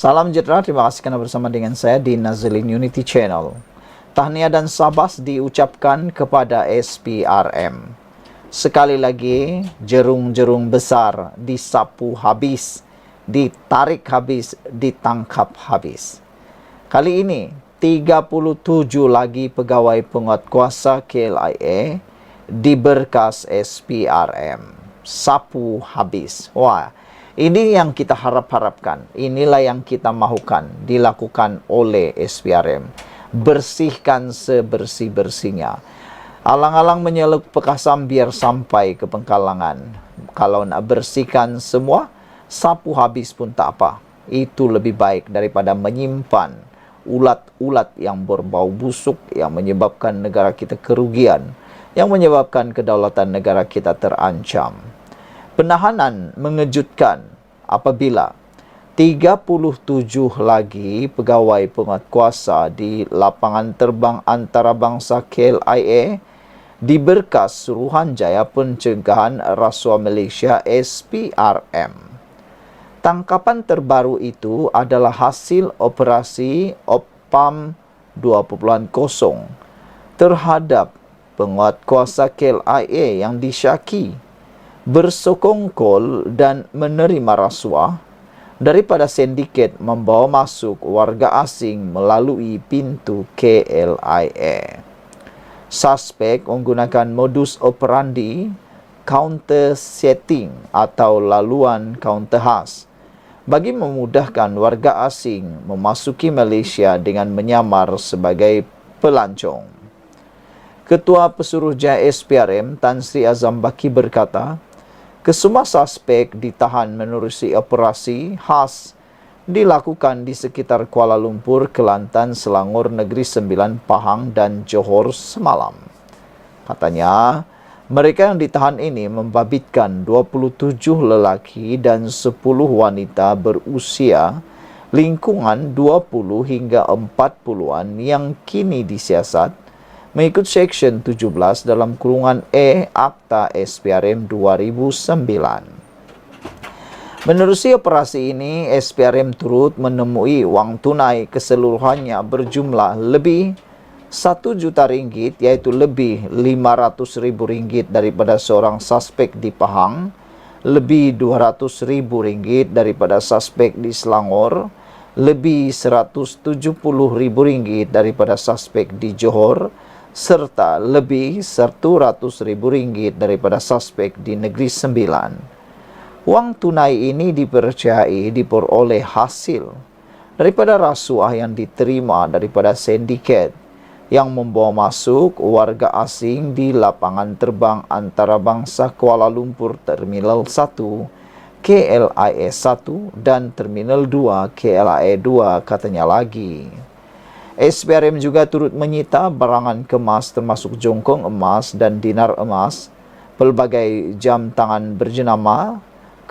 Salam sejahtera, terima kasih karena bersama dengan saya di Nazlin Unity Channel. Tahniah dan sabas diucapkan kepada SPRM. Sekali lagi, jerung-jerung besar disapu habis, ditarik habis, ditangkap habis. Kali ini, 37 lagi pegawai penguatkuasa KLIA diberkas SPRM. Sapu habis. Wah, ini yang kita harapkan, inilah yang kita mahukan dilakukan oleh SPRM. Bersihkan sebersih-bersihnya. Alang-alang menyeluk pekasam biar sampai ke Pengkalangan. Kalau nak bersihkan semua, sapu habis pun tak apa. Itu lebih baik daripada menyimpan ulat-ulat yang berbau busuk yang menyebabkan negara kita kerugian, yang menyebabkan kedaulatan negara kita terancam. Penahanan mengejutkan apabila 37 lagi pegawai penguatkuasa di lapangan terbang antarabangsa KLIA diberkas Suruhanjaya Pencegahan Rasuah Malaysia SPRM. Tangkapan terbaru itu adalah hasil operasi OPAM 2.0 terhadap penguatkuasa KLIA yang disyaki bersokongkol dan menerima rasuah daripada sindiket membawa masuk warga asing melalui pintu KLIA. Suspek menggunakan modus operandi counter setting atau laluan counter khas bagi memudahkan warga asing memasuki Malaysia dengan menyamar sebagai pelancong. Ketua Pesuruhjaya SPRM Tan Sri Azam Baki berkata, kesemua suspek ditahan menerusi operasi khas dilakukan di sekitar Kuala Lumpur, Kelantan, Selangor, Negeri Sembilan, Pahang dan Johor semalam. Katanya, mereka yang ditahan ini membabitkan 27 lelaki dan 10 wanita berusia lingkungan 20 hingga 40-an yang kini disiasat mengikut Seksyen 17 dalam kurungan E Akta SPRM 2009. Menerusi operasi ini, SPRM turut menemui wang tunai keseluruhannya berjumlah lebih 1 juta ringgit, iaitu lebih 500,000 ringgit daripada seorang suspek di Pahang, lebih 200,000 ringgit daripada suspek di Selangor, lebih 170,000 ringgit daripada suspek di Johor, serta lebih 100,000 ringgit daripada suspek di Negeri Sembilan. Wang tunai ini dipercayai diperoleh hasil daripada rasuah yang diterima daripada sindiket yang membawa masuk warga asing di lapangan terbang antarabangsa Kuala Lumpur Terminal 1, KLIA 1 dan Terminal 2, KLIA 2, katanya lagi. SPRM juga turut menyita barangan kemas termasuk jongkong emas dan dinar emas, pelbagai jam tangan berjenama,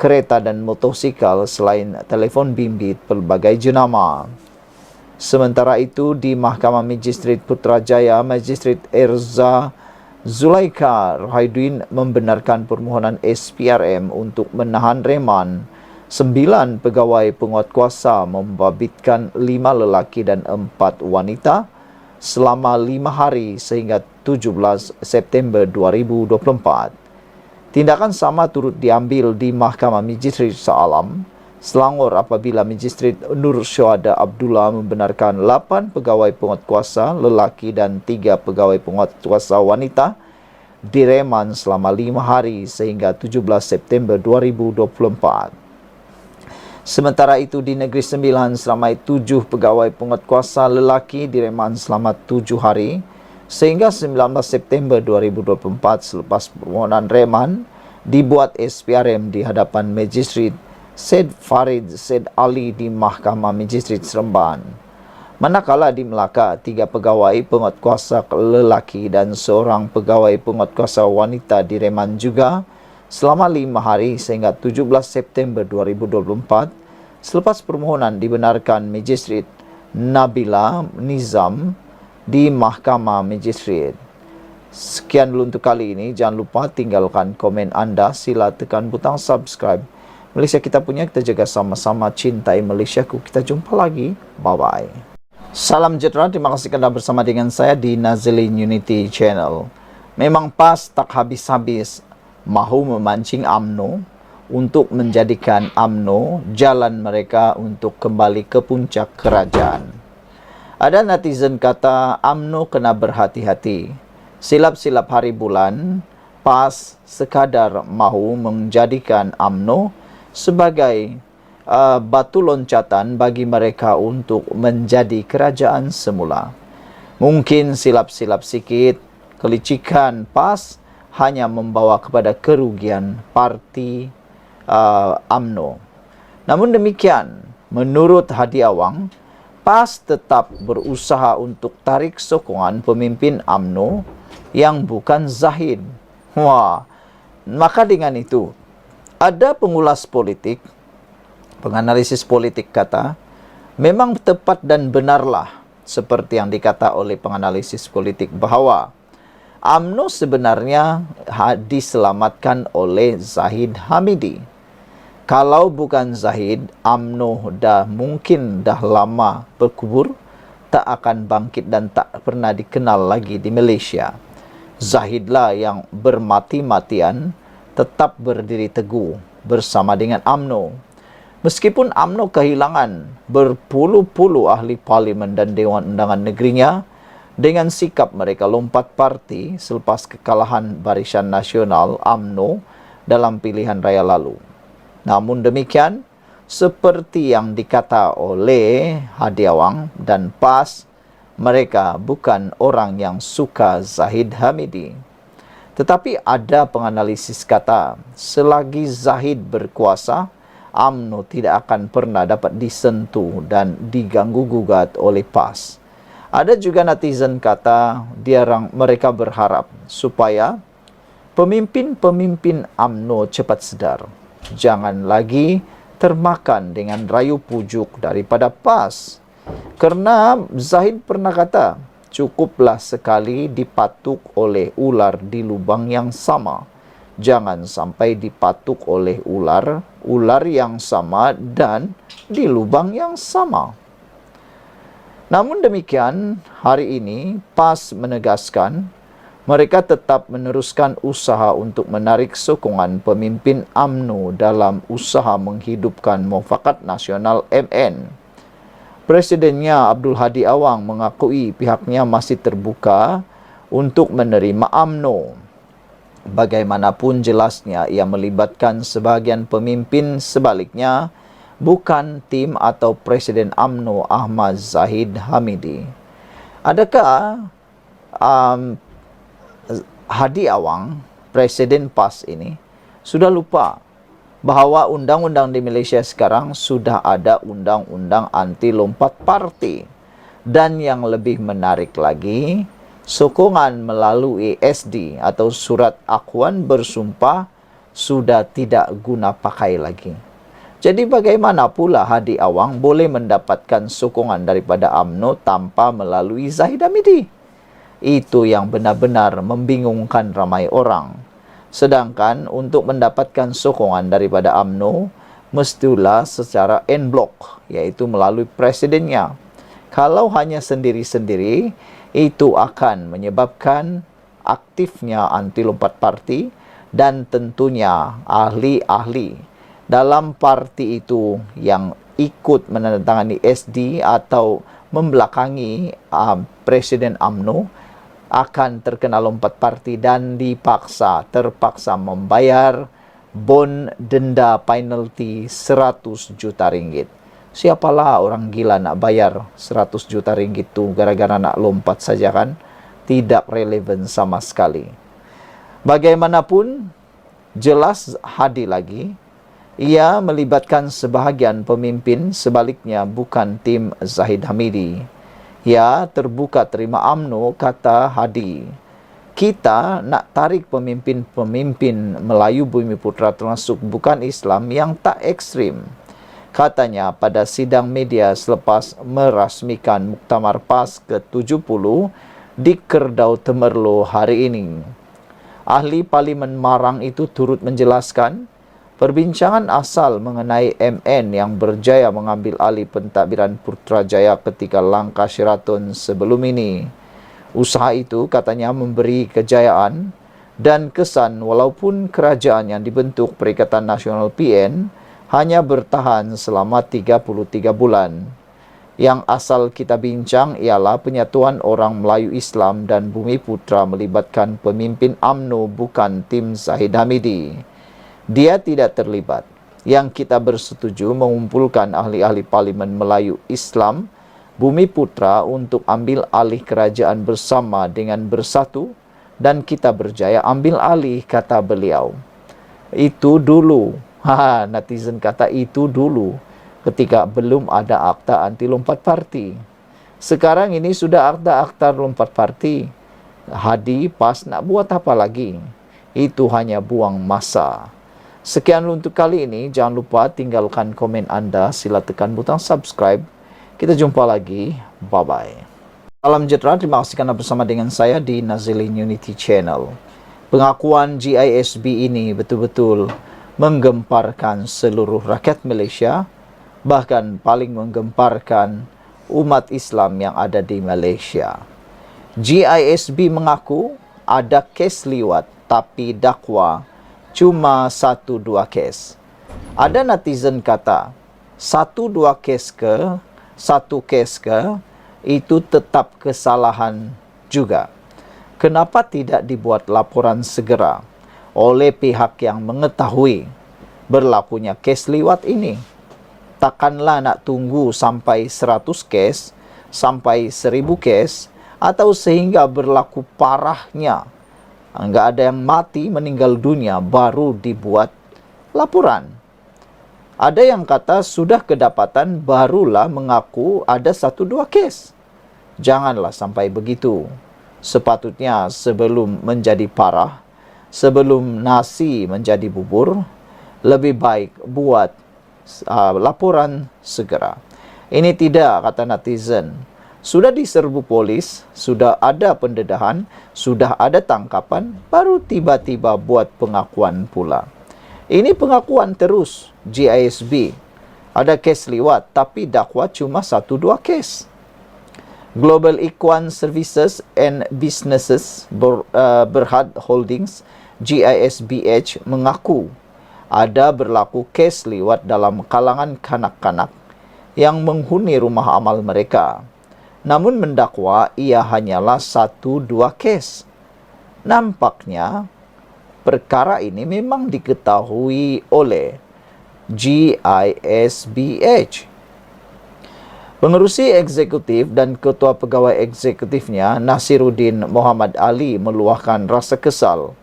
kereta dan motosikal selain telefon bimbit pelbagai jenama. Sementara itu, di Mahkamah Magistrat Putrajaya, Magistrat Erza Zulaika Rohaiduin membenarkan permohonan SPRM untuk menahan reman 9 pegawai penguatkuasa membabitkan 5 lelaki dan 4 wanita selama 5 hari sehingga 17 September 2024. Tindakan sama turut diambil di Mahkamah Magistrat Shah Alam, Selangor apabila Magistrat Nur Syuhada Abdullah membenarkan 8 pegawai penguatkuasa lelaki dan 3 pegawai penguatkuasa wanita direman selama 5 hari sehingga 17 September 2024. Sementara itu di Negeri Sembilan, seramai 7 pegawai penguatkuasa lelaki direman selama 7 hari sehingga 19 September 2024 selepas permohonan reman dibuat SPRM di hadapan Magistrat Syed Farid Syed Ali di Mahkamah Magistrat Seremban. Manakala di Melaka, 3 pegawai penguatkuasa lelaki dan seorang pegawai penguatkuasa wanita direman juga selama 5 hari sehingga 17 September 2024 selepas permohonan dibenarkan Magistrat Nabila Nizam di Mahkamah Magistrat. Sekian dulu untuk kali ini. Jangan lupa tinggalkan komen anda, sila tekan butang subscribe Malaysia kita punya, kita jaga sama-sama, cintai Malaysiaku. Kita jumpa lagi. Bye-bye. Salam sejahtera, terima kasih kerana bersama dengan saya di Nazilin Unity Channel. Memang PAS tak habis-habis mahu memancing UMNO untuk menjadikan UMNO jalan mereka untuk kembali ke puncak kerajaan. Ada netizen kata UMNO kena berhati-hati. Silap-silap hari bulan, PAS sekadar mahu menjadikan UMNO sebagai batu loncatan bagi mereka untuk menjadi kerajaan semula. Mungkin silap-silap sikit, kelicikan PAS hanya membawa kepada kerugian parti UMNO. Namun demikian, menurut Hadi Awang, PAS tetap berusaha untuk tarik sokongan pemimpin UMNO yang bukan Zahid. Wah, maka dengan itu, ada pengulas politik, penganalisis politik kata, memang tepat dan benarlah seperti yang dikata oleh penganalisis politik bahawa UMNO sebenarnya diselamatkan oleh Zahid Hamidi. Kalau bukan Zahid, UMNO mungkin dah lama berkubur, tak akan bangkit dan tak pernah dikenal lagi di Malaysia. Zahidlah yang bermati-matian tetap berdiri teguh bersama dengan UMNO. Meskipun UMNO kehilangan berpuluh-puluh ahli parlimen dan Dewan Undangan Negerinya, dengan sikap mereka lompat parti selepas kekalahan Barisan Nasional UMNO dalam pilihan raya lalu. Namun demikian, seperti yang dikata oleh Hadi Awang dan PAS, mereka bukan orang yang suka Zahid Hamidi. Tetapi ada penganalisis kata, selagi Zahid berkuasa, UMNO tidak akan pernah dapat disentuh dan diganggu-gugat oleh PAS. Ada juga netizen kata, mereka berharap supaya pemimpin-pemimpin UMNO cepat sedar. Jangan lagi termakan dengan rayu pujuk daripada PAS. Kerana Zahid pernah kata, cukuplah sekali dipatuk oleh ular di lubang yang sama. Jangan sampai dipatuk oleh ular yang sama dan di lubang yang sama. Namun demikian, hari ini PAS menegaskan mereka tetap meneruskan usaha untuk menarik sokongan pemimpin UMNO dalam usaha menghidupkan Mufakat Nasional MN. Presidennya Abdul Hadi Awang mengakui pihaknya masih terbuka untuk menerima UMNO. Bagaimanapun jelasnya ia melibatkan sebahagian pemimpin, sebaliknya bukan tim atau Presiden UMNO Ahmad Zahid Hamidi. Adakah Hadi Awang, Presiden PAS ini, sudah lupa bahawa undang-undang di Malaysia sekarang sudah ada undang-undang anti lompat parti. Dan yang lebih menarik lagi, sokongan melalui SD atau surat akuan bersumpah sudah tidak guna pakai lagi. Jadi bagaimana pula Hadi Awang boleh mendapatkan sokongan daripada UMNO tanpa melalui Zahid Hamidi? Itu yang benar-benar membingungkan ramai orang. Sedangkan untuk mendapatkan sokongan daripada UMNO, mestilah secara en bloc, iaitu melalui presidennya. Kalau hanya sendiri-sendiri, itu akan menyebabkan aktifnya anti lompat parti dan tentunya ahli-ahli dalam parti itu yang ikut menandatangani SD atau membelakangi Presiden UMNO akan terkena lompat parti dan terpaksa membayar bon denda penalti 100 juta ringgit. Siapalah orang gila nak bayar 100 juta ringgit tu gara-gara nak lompat saja kan? Tidak relevan sama sekali. Bagaimanapun, jelas Hadi lagi, ia melibatkan sebahagian pemimpin, sebaliknya bukan tim Zahid Hamidi. Ya, terbuka terima UMNO, kata Hadi. Kita nak tarik pemimpin-pemimpin Melayu Bumi Putra termasuk bukan Islam yang tak ekstrim. Katanya pada sidang media selepas merasmikan Muktamar PAS ke-70 di Kerdau Temerloh hari ini. Ahli Parlimen Marang itu turut menjelaskan Perbincangan asal mengenai MN yang berjaya mengambil alih pentadbiran Putrajaya ketika langkah Sheraton sebelum ini. Usaha itu katanya memberi kejayaan dan kesan walaupun kerajaan yang dibentuk Perikatan Nasional PN hanya bertahan selama 33 bulan. Yang asal kita bincang ialah penyatuan orang Melayu Islam dan Bumiputra melibatkan pemimpin UMNO bukan tim Zahid Hamidi. Dia tidak terlibat. Yang kita bersetuju mengumpulkan ahli-ahli Parlimen Melayu Islam Bumiputra untuk ambil alih kerajaan bersama dengan bersatu dan kita berjaya ambil alih, kata beliau. Itu dulu. Netizen kata itu dulu ketika belum ada akta anti lompat parti. Sekarang ini sudah akta lompat parti. Hadi pas nak buat apa lagi? Itu hanya buang masa. Sekian untuk kali ini. Jangan lupa tinggalkan komen anda. Sila tekan butang subscribe. Kita jumpa lagi. Bye-bye. Salam sejahtera. Terima kasih karena bersama dengan saya di Nazilin Unity Channel. Pengakuan GISB ini betul-betul menggemparkan seluruh rakyat Malaysia. Bahkan paling menggemparkan umat Islam yang ada di Malaysia. GISB mengaku ada kes liwat tapi dakwa cuma 1-2 kes. Ada netizen kata 1-2 kes ke, 1 kes ke, itu tetap kesalahan juga. Kenapa tidak dibuat laporan segera oleh pihak yang mengetahui berlakunya kes liwat ini? Takkanlah nak tunggu sampai 100 kes, sampai 1000 kes, atau sehingga berlaku parahnya. Enggak ada yang mati, meninggal dunia, baru dibuat laporan. Ada yang kata sudah kedapatan, barulah mengaku ada 1-2 kes. Janganlah sampai begitu. Sepatutnya sebelum menjadi parah, sebelum nasi menjadi bubur, lebih baik buat laporan segera. Ini tidak, kata netizen. Sudah diserbu polis, sudah ada pendedahan, sudah ada tangkapan, baru tiba-tiba buat pengakuan pula. Ini pengakuan terus GISB. Ada kes liwat, tapi dakwa cuma 1-2 kes. Global Equine Services and Businesses Berhad Holdings GISBH mengaku ada berlaku kes liwat dalam kalangan kanak-kanak yang menghuni rumah amal mereka. Namun mendakwa ia hanyalah 1-2 kes. Nampaknya perkara ini memang diketahui oleh GISBH. Pengerusi eksekutif dan ketua pegawai eksekutifnya Nasiruddin Muhammad Ali meluahkan rasa kesal.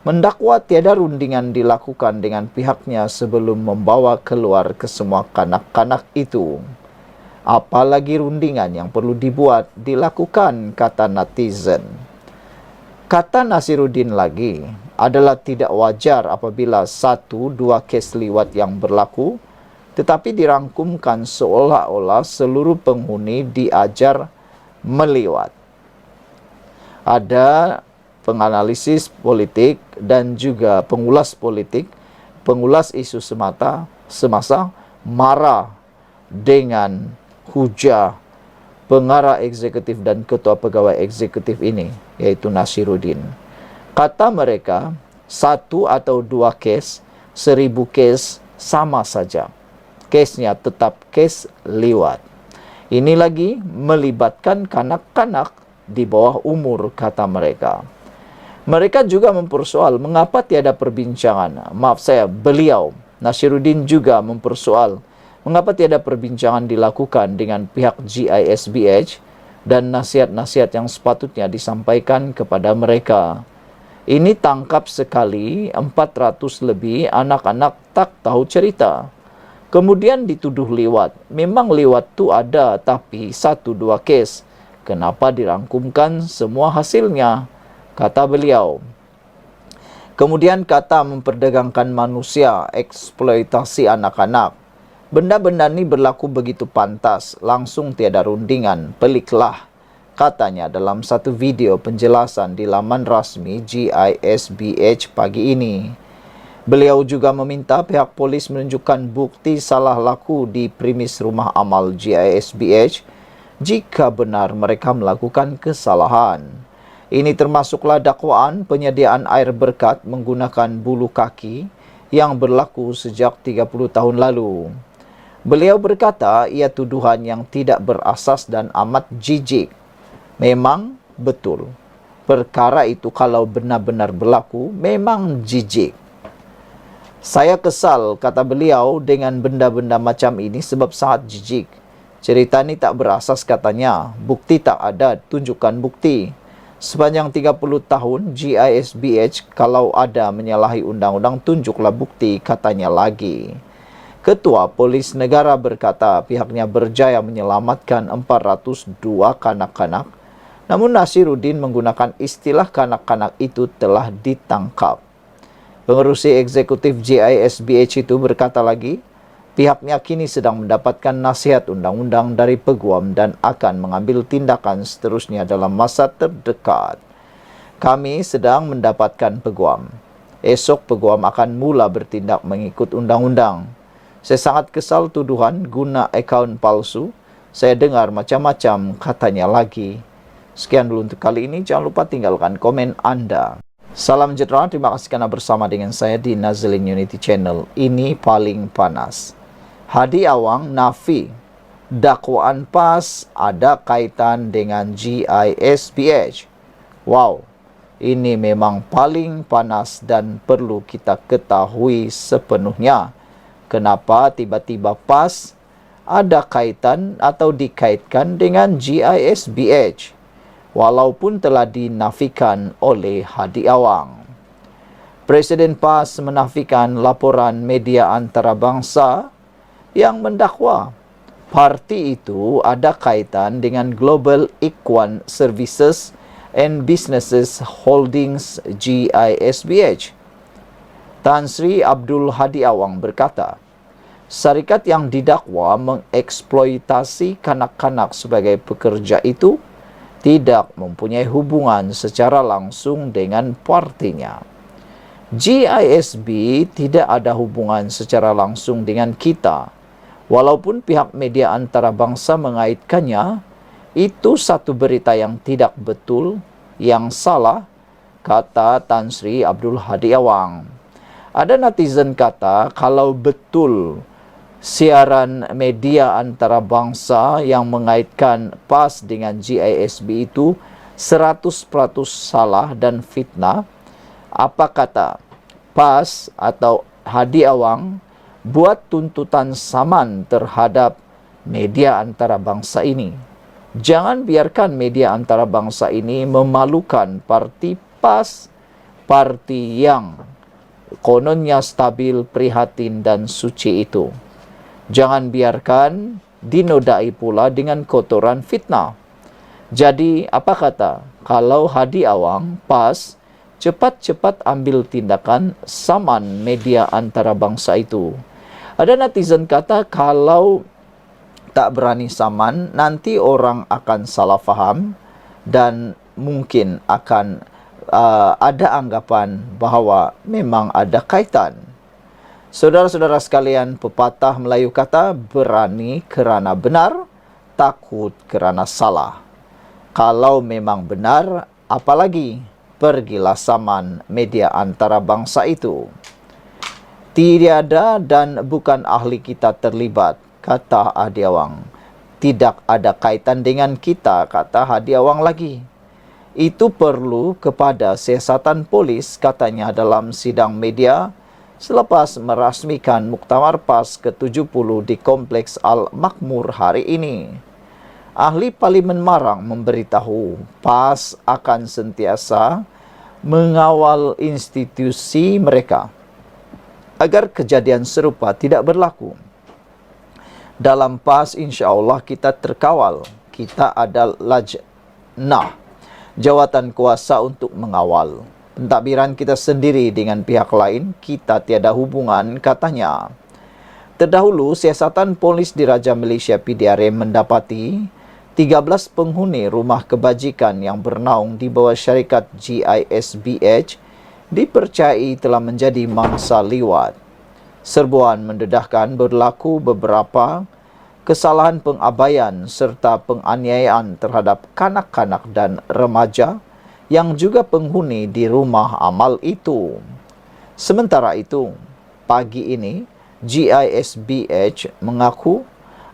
Mendakwa tiada rundingan dilakukan dengan pihaknya sebelum membawa keluar ke semua kanak-kanak itu. Apalagi rundingan yang perlu dilakukan, kata netizen. Kata Nasiruddin lagi, adalah tidak wajar apabila 1-2 kes liwat yang berlaku, tetapi dirangkumkan seolah-olah seluruh penghuni diajar meliwat. Ada penganalisis politik dan juga pengulas politik, pengulas isu semasa marah dengan hujah pengarah eksekutif dan ketua pegawai eksekutif ini, yaitu Nasiruddin. Kata mereka, 1 atau 2 kes, 1000 kes sama saja. Kesnya tetap kes liwat. Ini lagi melibatkan kanak-kanak di bawah umur, kata mereka. Mereka juga mempersoal mengapa tiada perbincangan. Beliau, Nasiruddin juga mempersoal mengapa tiada perbincangan dilakukan dengan pihak GISBH dan nasihat-nasihat yang sepatutnya disampaikan kepada mereka. Ini tangkap sekali 400 lebih anak-anak tak tahu cerita. Kemudian dituduh liwat. Memang liwat tu ada, tapi 1-2 kes. Kenapa dirangkumkan semua hasilnya? Kata beliau. Kemudian kata memperdagangkan manusia, eksploitasi anak-anak. Benda-benda ini berlaku begitu pantas, langsung tiada rundingan, peliklah, katanya dalam satu video penjelasan di laman rasmi GISBH pagi ini. Beliau juga meminta pihak polis menunjukkan bukti salah laku di premis rumah amal GISBH jika benar mereka melakukan kesalahan. Ini termasuklah dakwaan penyediaan air berkat menggunakan bulu kaki yang berlaku sejak 30 tahun lalu. Beliau berkata ia tuduhan yang tidak berasas dan amat jijik. Memang betul. Perkara itu kalau benar-benar berlaku memang jijik. Saya kesal, kata beliau, dengan benda-benda macam ini sebab sangat jijik. Cerita ini tak berasas katanya. Bukti tak ada, tunjukkan bukti. Sepanjang 30 tahun, GISBH kalau ada menyalahi undang-undang, tunjuklah bukti, katanya lagi. Ketua Polis Negara berkata pihaknya berjaya menyelamatkan 402 kanak-kanak. Namun Nasiruddin menggunakan istilah kanak-kanak itu telah ditangkap. Pengerusi eksekutif GISBH itu berkata lagi, pihaknya kini sedang mendapatkan nasihat undang-undang dari Peguam dan akan mengambil tindakan seterusnya dalam masa terdekat. Kami sedang mendapatkan Peguam. Esok Peguam akan mula bertindak mengikut undang-undang. Saya sangat kesal tuduhan guna akaun palsu. Saya dengar macam-macam, katanya lagi. Sekian dulu untuk kali ini. Jangan lupa tinggalkan komen Anda. Salam sejahtera, terima kasih karena bersama dengan saya di Nazlin Unity Channel. Ini paling panas. Hadi Awang nafi dakwaan PAS ada kaitan dengan GISBH. Wow, ini memang paling panas dan perlu kita ketahui sepenuhnya. Kenapa tiba-tiba PAS ada kaitan atau dikaitkan dengan GISBH? Walaupun telah dinafikan oleh Hadi Awang. Presiden PAS menafikan laporan media antarabangsa yang mendakwa parti itu ada kaitan dengan Global Ikhwan Services and Businesses Holdings GISBH. Tan Sri Abdul Hadi Awang berkata, syarikat yang didakwa mengeksploitasi kanak-kanak sebagai pekerja itu tidak mempunyai hubungan secara langsung dengan partinya. GISB tidak ada hubungan secara langsung dengan kita. Walaupun pihak media antarabangsa mengaitkannya, itu satu berita yang tidak betul, yang salah, kata Tan Sri Abdul Hadi Awang. Ada netizen kata kalau betul siaran media antarabangsa yang mengaitkan PAS dengan GISB itu 100% salah dan fitnah, apa kata PAS atau Hadi Awang buat tuntutan saman terhadap media antarabangsa ini. Jangan biarkan media antarabangsa ini memalukan parti PAS, parti yang kononnya stabil, prihatin dan suci itu. Jangan biarkan dinodai pula dengan kotoran fitnah. Jadi, apa kata? Kalau Hadi Awang, PAS, cepat-cepat ambil tindakan saman media antarabangsa itu. Ada netizen kata, kalau tak berani saman, nanti orang akan salah faham dan mungkin akan ada anggapan bahwa memang ada kaitan. Saudara-saudara sekalian, pepatah Melayu kata, berani kerana benar, takut kerana salah. Kalau memang benar, apalagi pergilah saman media antarabangsa itu. Tiada dan bukan ahli kita terlibat, kata Hadi Awang. Tidak ada kaitan dengan kita, kata Hadi Awang lagi. Itu perlu kepada siasatan polis, katanya dalam sidang media selepas merasmikan Muktamar PAS ke-70 di Kompleks Al-Makmur hari ini. Ahli Parlimen Marang memberitahu PAS akan sentiasa mengawal institusi mereka agar kejadian serupa tidak berlaku. Dalam PAS insya-Allah kita terkawal. Kita ada lajnah, jawatan kuasa untuk mengawal. Pentadbiran kita sendiri dengan pihak lain, kita tiada hubungan, katanya. Terdahulu, siasatan polis Diraja Malaysia PDRM mendapati 13 penghuni rumah kebajikan yang bernaung di bawah syarikat GISBH dipercayai telah menjadi mangsa liwat. Serbuan mendedahkan berlaku beberapa kesalahan pengabaian serta penganiayaan terhadap kanak-kanak dan remaja yang juga penghuni di rumah amal itu. Sementara itu, pagi ini GISBH mengaku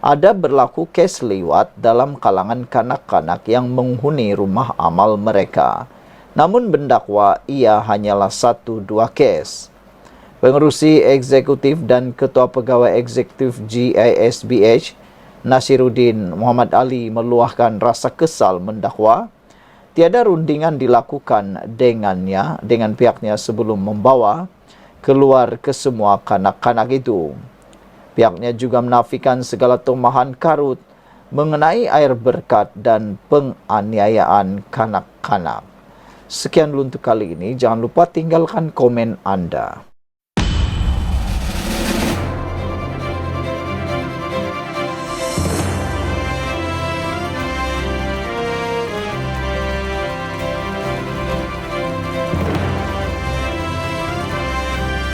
ada berlaku kes liwat dalam kalangan kanak-kanak yang menghuni rumah amal mereka. Namun mendakwa ia hanyalah 1-2 kes. Pengerusi eksekutif dan ketua pegawai eksekutif GISBH, Nasiruddin Muhammad Ali, meluahkan rasa kesal mendakwa tiada rundingan dilakukan dengan pihaknya sebelum membawa keluar ke semua kanak-kanak itu. Pihaknya juga menafikan segala tumahan karut mengenai air berkat dan penganiayaan kanak-kanak. Sekian dulu untuk kali ini. Jangan lupa tinggalkan komen Anda.